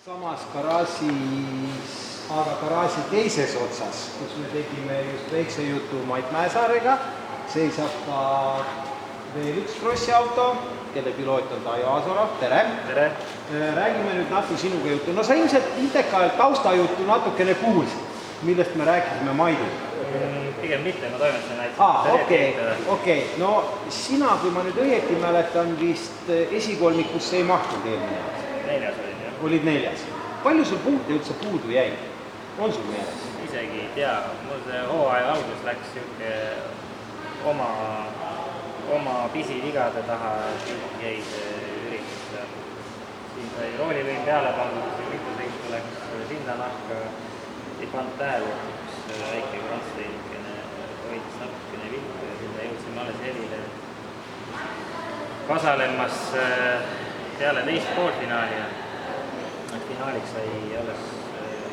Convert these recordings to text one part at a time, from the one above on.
Samas garaažis, aga garaaži teises otsas, kus me tegime just väikse jutu Mait Mäesaarega, seisab ka veel üks Krossi auto, kelle piloot on Taivo Aasorov. Tere! Tere! Räägime nüüd natuke sinuga juttu. No sa ilmselt Indeka taustajuttu natukene kuulsid, millest me rääkisime Maidil. Pigem mitte, ma toimetasin näiteks. Okei. No sina, kui ma nüüd õieti mäletan, vist esikolmikusse ei mahtunud eelmine aasta. 4. olid, jah. Olid 4. Palju sul punkte üldse puudu jäi? On sul meeles? Isegi ei tea. Mul see hooaja algus läks siuke oma pisivigade taha jäi see üritus. Siin sai roolivõim peale pandud, see mitusõitu läks rindanahka. Ei pannud tähele, et üks väike krantsteinikene hoidis natukene viltu ja sinna jõudsime alles helile kasalemas peale teist poolfinaali ja finaaliks sai alles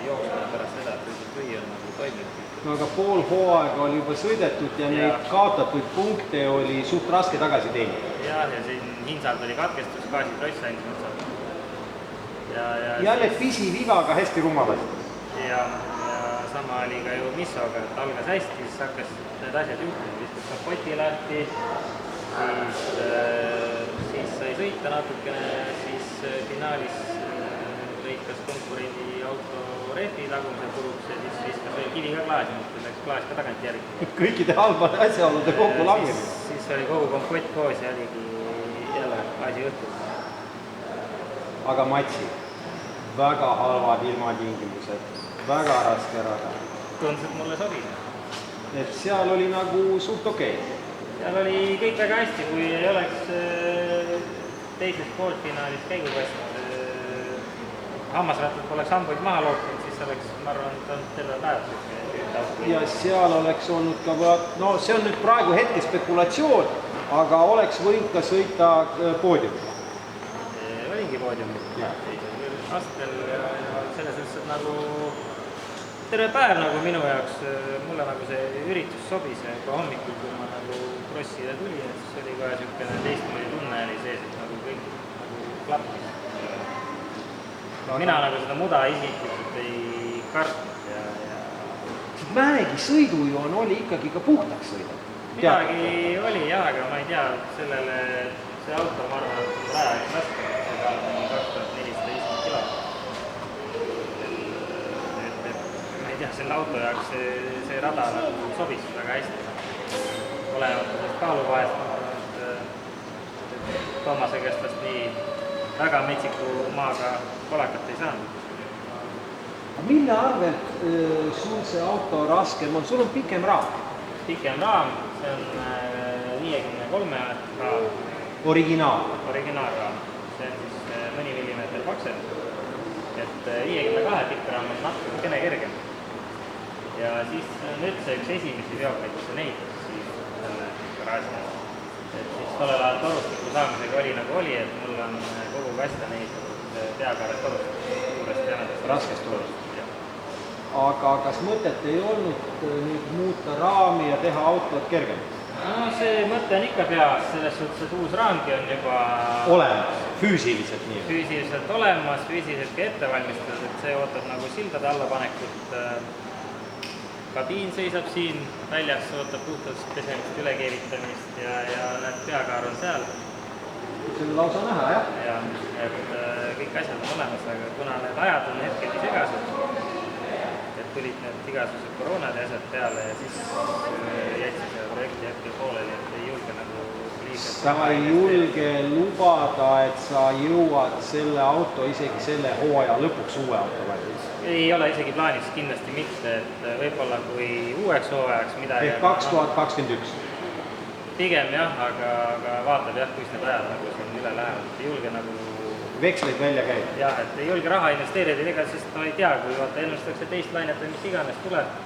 jooksma pärast seda, et või on nagu toiminud. No aga pool hooaega oli juba sõidetud ja neid kaotatud punkte oli suht raske tagasi teenida. Ja siin Hinsal tuli katkestus, Kaasi Kross ainult Hinsal. Jälle pisiviga, aga hästi rumalast. Ja sama oli ka ju Missoga, et algas hästi, siis hakkas need asjad juhtuma, viskas kapoti lahti, siis sai sõita natukene, siis finaalis lõikas konkurendi auto rehvi tagumise puruks ja siis viskas veel kivi ka klaasi, mõttes läks klaas ka tagant järgi. Kõikide halbade asjaolude kokku langemine. Siis oli kogu kompott koos ja oligi jälle asi õhtul. Aga Matsi, väga halvad ilmatingimused, väga raske rada. Tundus, et mulle sobis. Et seal oli nagu suht okei. Seal oli kõik väga hästi, kui ei oleks teises poolfinaalis käigukast hammasrattad poleks hambuid maha loopinud, siis oleks, ma arvan, terve päev. Ja seal oleks olnud ka, no see on nüüd praegu hetke spekulatsioon, aga oleks võinud ka sõita poodiumil. Olingi poodiumil. Astel selles mõttes, et nagu terve päev nagu minu jaoks, mulle nagu see üritus sobis ja ka hommikul, kui ma nagu Krossile tuli, siis oli kohe niisugune teistmoodi tunne oli sees, et nagu kõik nagu klappis. Mina nagu seda muda isiklikult ei kartnud ja... Mäegi sõidujoon oli ikkagi ka puhtaks sõidab. Midagi oli jah, aga ma ei tea, sellele see auto, ma arvan, et raja üks raske, see peal on 2450 kilo. Ma ei tea, selle auto jaoks see rada nagu sobis väga hästi. Olemata sellest kaaluvahest, ma arvan, et Toomase käest vast nii väga metsiku maaga kolakat ei saanud. Mille arvelt sul see auto raskem on? Sul on pikem raam? Pikem raam, see on 53 raam. Originaalraam. See on siis mõni millimeeter paksem. Et 52 pikkraam on natukene kergem. Ja siis nüüd see üks esimesi veokaid, mis see näitas siis selle garaaži. Et siis tollel ajal torustiku saamisega oli nagu oli, et mul on kogu kasta näitud peakaaret torustikku suurest jämedast raskest torust. Aga kas mõtet ei olnud nüüd muuta raami ja teha autot kergemaks? No see mõte on ikka peas, selles suhtes, et uus raamgi on juba olemas, füüsiliselt nii? Füüsiliselt olemas, füüsiliselt ka ette valmistatud, et see ootab nagu sildade allapanekut. Kabiin seisab siin, väljas ootab puhtast pesemist, ülekeeritamist ja need peakaar on seal. See on lausa näha, jah? Ja, et kõik asjad on olemas, aga kuna need ajad on hetkeni segased, et tulid need igasugused koroonad ja asjad peale ja siis jätsi selle projekti hetkel pooleli, et ei julge nagu liiga... Sa ei julge lubada, et sa jõuad selle auto isegi selle hooaja lõpuks uue auto valmis? Ei ole isegi plaanis kindlasti mitte, et võib-olla kui uueks hooajaks midagi... Ehk 2021? Pigem jah, aga vaatab jah, kus need ajad nagu siin üle lähevad, et ei julge nagu... Veksleid välja käib? Jah, et ei julge raha investeerida ega, sest ma ei tea, kui vaata ennustakse teist lainet või mis iganes tuleb.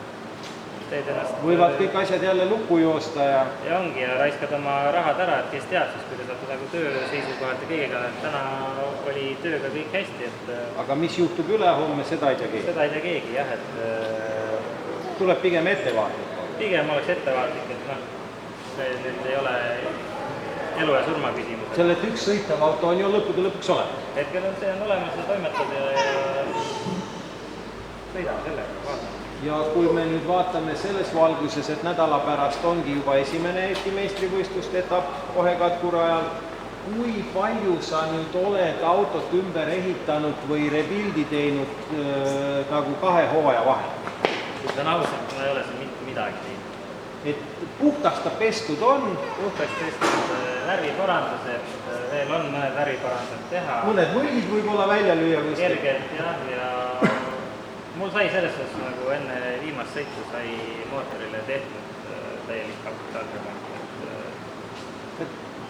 Võivad kõik asjad jälle lukku joosta ja... Ja ongi ja raiskad oma rahad ära, et kes teab siis, kui te saate nagu töö seisukohalt ja kõigega, et täna oli tööga kõik hästi, et... Aga mis juhtub ülehomme, seda ei tea keegi? Seda ei tea keegi, jah, et... Tuleb pigem ettevaatlik? Pigem oleks ettevaatlik, et noh, need ei ole elu ja surma küsimus. Selle, et üks sõitav auto on ju lõppude lõpuks olemas? Hetkel on see olemas ja toimetab ja ja kui me nüüd vaatame selles valguses, et nädala pärast ongi juba esimene Eesti meistrivõistluste etapp Ohekatkurajal, kui palju sa nüüd oled autot ümber ehitanud või rebuildi teinud nagu 2 hooaja vahel? Ütlen ausalt, ma ei ole siin mitte midagi teinud. Et puhtaks ta pestud on? Puhtaks pestud värviparandused, veel on mõned värviparandused teha. Mõned mõlgid võib-olla välja lüüa kuskil? Kergelt jah, ja mul sai selles suhtes nagu enne viimast sõitu sai mootorile tehtud täielik kapitaalremont.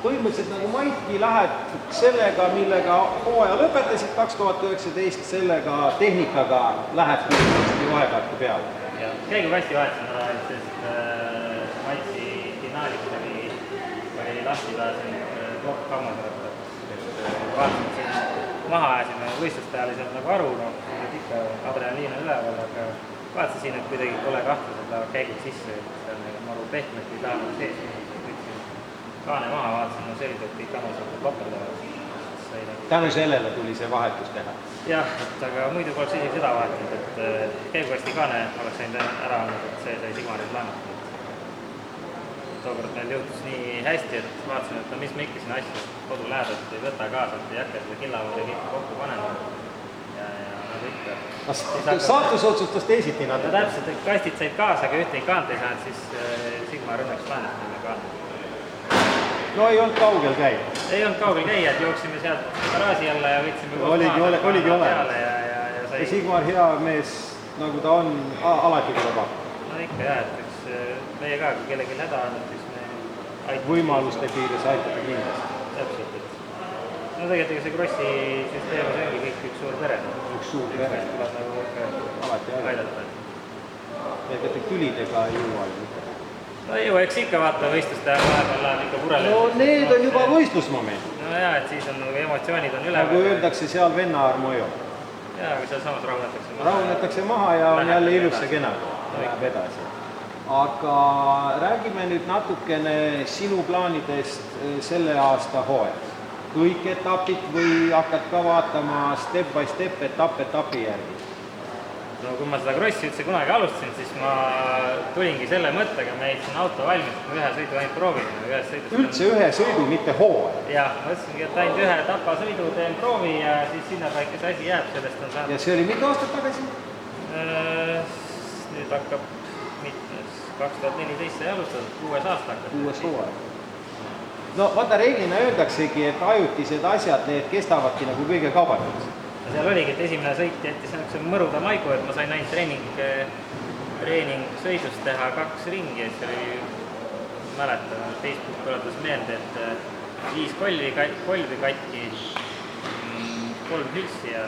Põhimõtteliselt nagu Maiki lähed sellega, millega hooaja lõpetasid 2019, sellega tehnikaga lähed kindlasti Ohekatku peale. Ja käigukasti vahetasin ära, sest Maitsi finaalis oli lahti pääsenud plokk hammasrata. Vaatasin siin maha ajasime võistluste ajal ei saanud nagu aru, ikka adrenaliin on üleval, aga vaatasin, et kuidagi pole kahtlused lähevad käigud sisse, et see on maru pehmet ei taha sees. Kaane maha vaatasin, no selge, et kõik hammasrata ploperdavad. Tänu sellele tuli see vahetus teha? Jah, aga muidu poleks isegi seda vahetanud, et käigukasti kaane oleks saanud ära andnud, et see sai Sigmarid laenutada. Tookord meil juhtus nii hästi, et vaatasin, et no mis me ikka siin asju kodu lähedalt ei võta kaasa, et ei hakka seda killavõrri kõik kokku panema. Ja nagu ikka. Kas saatus otsustas teisiti nad? No täpselt, et kastid said kaasa, aga ühtegi kaant ei saanud, siis Sigmar õnneks laenutada kaant. No ei olnud kaugel käia? Ei olnud kaugel käia, et jooksime sealt garaaži alla ja võtsime oligi peale ja sai... Sigmar hea mees, nagu ta on, alati tuleb appi. No ikka jah, et üks meie ka, kui kellegi häda on, siis me aitame. Võimaluste piires aitada kindlasti. Täpselt, et no tegelikult see krossi süsteemis ongi kõik üks suur pere. Üks suur pere. Tuleb nagu ikka aidata. Ega te külidega ei jõua ju mitte. No ei jõua, eks ikka vaata võistluste ajal vahepeal läheb ikka purele. No need on juba võistlusmoment. No jaa, et siis on nagu emotsioonid on üle. Nagu öeldakse seal venna armu ei ole. Jaa, aga seal samas rahunetakse maha. Rahunetakse maha ja on jälle ilus ja kena. Läheb edasi. Aga räägime nüüd natukene sinu plaanidest selle aasta hooajas. Kõik etapid või hakkad ka vaatama step by step, etapi järgi? No kui ma seda krossi üldse kunagi alustasin, siis ma tulingi selle mõttega, me ehitasin auto valmis, et ma ühe sõidu ainult proovin. Üldse ühe sõidu, mitte hooaja? Jah, mõtlesingi, et ainult ühe tapasõidu teen proovi ja siis sinna paika see asi jääb, sellest on saanud. Ja see oli mitu aastat tagasi? Nüüd hakkab 2014 sai alustatud, 6. aasta hakkab. 6. hooaja. No vaata, reeglina öeldaksegi, et ajutised asjad, need kestavadki nagu kõige kauemaks. Seal oligi, et esimene sõit jättis niisuguse mõruda maigu, et ma sain ainult treening teha 2 ringi, et see oli, mäletan, Facebook tuletas meelde, et 5 kolvi katki, 3 hülsi ja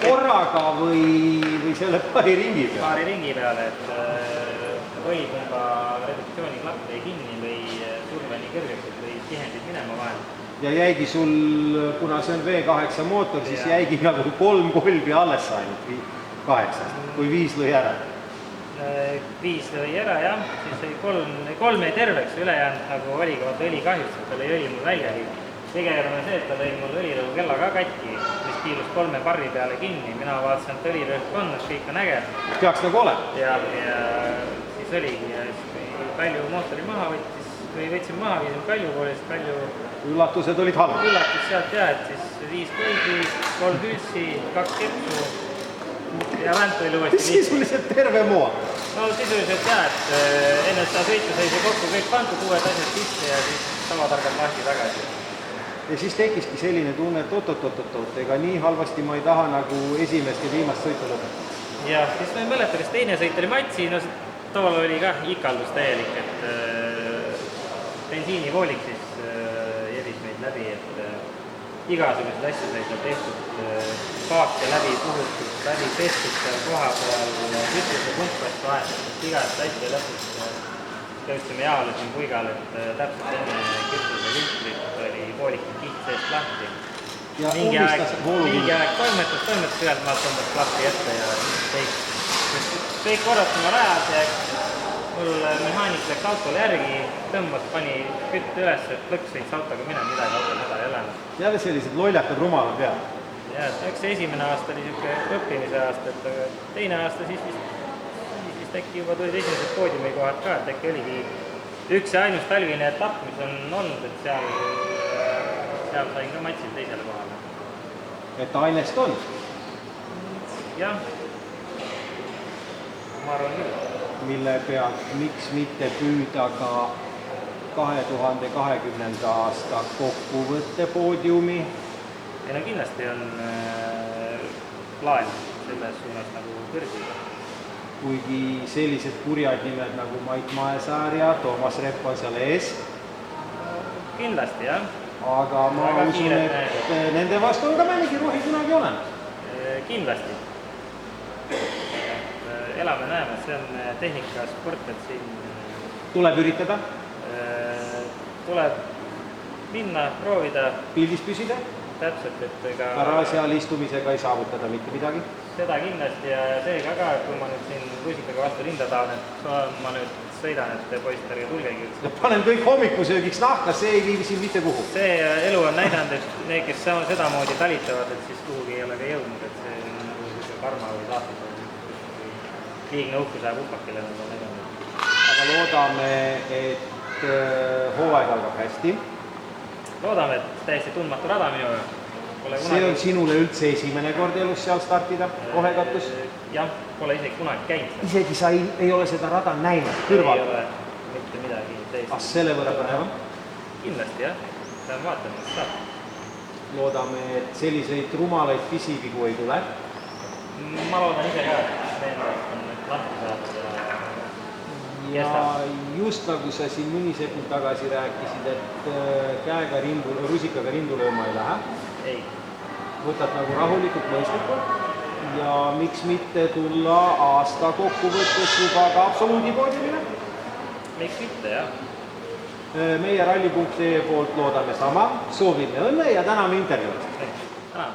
korraga või selle paari ringi peale? Paari ringi peale, et võipumba reduktsiooniklapp jäi kinni või surve nii kõrgeks, et või tihendid minema vahel. Ja jäigi sul, kuna see on V8 mootor, siis jäigi nagu 3 kolbi alles ainult 8, kui 5 lõi ära. 5 lõi ära, jah, siis oli 3 jäi terveks, ülejäänud nagu oli ka õli kahjust, et ta lõi õli mul väljagi. Tegeline on see, et ta lõi mul õlirõhu kella ka katki, mis kiilus 3 barri peale kinni, mina vaatasin, et õlirõhk on, et kõik on äge. Peaks nagu olema? Ja siis oligi ja siis Kalju mootori maha võtsin maha, viisin Kalju poole, siis Kalju üllatused olid halb. Üllatus sealt jah, et siis 5 kolbi, 3 hülsi, 2 kepsu ja vänt oli uuesti liiks. Sisuliselt terve mootor. No sisuliselt jah, et enne seda sõitu sai see kokku kõik pandud, uued asjad sisse ja siis tavatargalt lahti tagasi. Ja siis tekiski selline tunne, et oot, ega nii halvasti ma ei taha nagu esimest ja viimast sõitu lõpetada. Ja siis ma ei mäleta, kas teine sõit oli Matsi, no tool oli ka ikaldus täielik, et bensiinivoolik siis jedis meid läbi, et igasugused asju sai seal tehtud, paake läbi puhutud, läbi pestud seal koha peal, kütuse pumpast vahetud, igast asju lõpuks jõudsime jaole siin puigal, et täpselt enne kütuse lüntrit oli voolikud kiht seest lahti. Mingi aeg toimetas ühelt maalt tõmbas klappi ette ja kõik korratama rajad ja mul mehaanik läks autole järgi, tõmbas, pani kütte üles, et lõks sõits autoga minema, midagi autol häda ei ole. Jälle sellised lollakad rumalad peal? ja et eks see esimene aasta oli niisugune õppimise aasta, et aga teine aasta siis vist äkki juba tulid esimesed poodiumi kohad ka, et äkki oligi üks ja ainus talvine etapp, mis on olnud, et seal sain ka matsil teisele kohale. Et ainest on? Jah, ma arvan küll. Mille pealt, miks mitte püüda ka 2020. aasta kokkuvõtte poodiumi? Ja no kindlasti on plaan selles suunas nagu kõrgi. Kuigi sellised kurjad nimed nagu Mait Maesaar ja Toomas Repp on seal ees. Kindlasti, jah. Aga ma usun, et nende vastu on ka mõnigi rohi kunagi olemas. Kindlasti. Elame näeme, see on tehnikasport, et siin Tuleb üritada? Tuleb minna, proovida. Pildis püsida? Täpselt, et ega Garaažial istumisega ei saavutada mitte midagi? seda kindlasti ja see ka, et kui ma nüüd siin rusikaga vastu rinda tahan, et ma nüüd sõidan, et poisid, ärge tulgegi. Panen kõik hommikusöögiks nahka, see ei vii siin mitte kuhu. See elu on näidanud, et need, kes sedamoodi talitavad, et siis kuhugi ei ole ka jõudnud, et see on nagu karma või saatus. Liigne uhkus ajab upakile nagu näidanud. Aga loodame, et hooaeg algab hästi. Loodame, et täiesti tundmatu rada minu See on sinule üldse esimene kord elus seal startida, Kohekatus? Jah, pole isegi kunagi käinud. Isegi sa ei ole seda rada näinud kõrval? Ei ole mitte midagi teist. Ah, selle võrra põnevam? Kindlasti jah, pean vaatama, mis saab. Loodame, et selliseid rumalaid pisivigu ei tule. Ma loodan ise ka, et meelest on nüüd lahti saadud ja just nagu sa siin mõni sekund tagasi rääkisid, et käega rusikaga rindu lööma ei lähe. Ei. Võtad nagu rahulikult, mõistlikult ja miks mitte tulla aasta kokkuvõttes juba ka absoluudipoodiumile? Miks mitte, jah. Meie ralli.ee poolt loodame sama, soovime õnne ja täname intervjuud. Tänan.